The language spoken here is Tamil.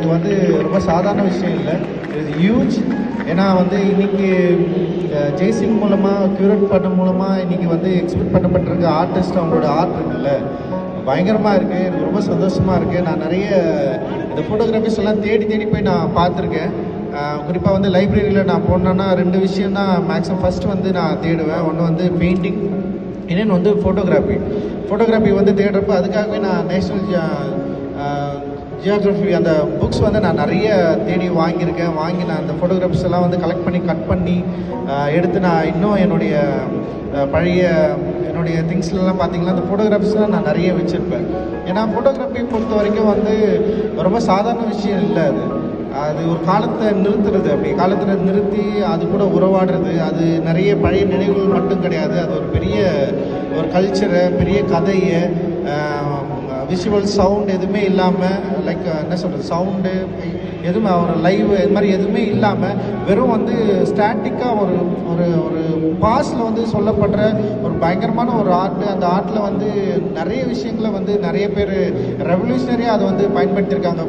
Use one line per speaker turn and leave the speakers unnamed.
இது வந்து ரொம்ப சாதாரண விஷயம் இல்லை, இது ஹியூஜ். ஏன்னா வந்து இன்றைக்கி ஜெய்சிங் மூலமாக க்யூரேட் பண்ண மூலமாக இன்றைக்கி வந்து எக்ஸ்பெக்ட் பண்ணப்பட்டிருக்க ஆர்டிஸ்ட் அவங்களோட ஆர்ட் இருக்குல்ல பயங்கரமாக இருக்குது. எனக்கு ரொம்ப சந்தோஷமாக இருக்குது. நான் நிறைய இந்த ஃபோட்டோகிராஃபிஸ் எல்லாம் தேடி தேடி போய் நான் பார்த்துருக்கேன். குறிப்பாக வந்து லைப்ரரியில் நான் போனேன்னா 2 விஷயம் தான் மேக்ஸிமம் ஃபஸ்ட்டு வந்து நான் தேடுவேன். ஒன்று வந்து பெயிண்டிங், இன்னொன்று வந்து ஃபோட்டோகிராஃபி வந்து தேடுறப்ப அதுக்காகவே நான் நேஷ்னல் ஜியோகிராஃபி அந்த புக்ஸ் வந்து நான் நிறைய தேடி வாங்கியிருக்கேன். வாங்கி நான் அந்த ஃபோட்டோகிராஃப்ஸ் எல்லாம் வந்து கலெக்ட் பண்ணி கட் பண்ணி எடுத்து நான் இன்னும் என்னுடைய பழைய திங்ஸ்லாம் பார்த்தீங்கன்னா அந்த ஃபோட்டோகிராஃப்ஸ்லாம் நான் நிறைய வச்சுருப்பேன். ஏன்னா ஃபோட்டோகிராஃபி பொறுத்த வரைக்கும் வந்து ரொம்ப சாதாரண விஷயம் இல்லை. அது ஒரு காலத்தை நிறுத்துறது, அப்படி காலத்தில் நிறுத்தி அது கூட உறவாடுறது, அது நிறைய பழைய நினைவுகள் மட்டும் கிடையாது, அது ஒரு பெரிய ஒரு கல்ச்சரை, பெரிய கதையை, விஷுவல் சவுண்ட் எதுவுமே இல்லாமல், லைக் என்ன சொல்கிறது, சவுண்டு எதுவுமே ஒரு லைவ் இது மாதிரி எதுவுமே இல்லாமல் வெறும் வந்து ஸ்டாட்டிக்காக ஒரு ஒரு ஒரு பாஸில் வந்து சொல்லப்படுற ஒரு பயங்கரமான ஒரு ஆர்ட்டு. அந்த ஆர்ட்டில் வந்து நிறைய விஷயங்களை வந்து நிறைய பேர் ரெவல்யூஷனரியாக அதை வந்து பயன்படுத்தியிருக்காங்க.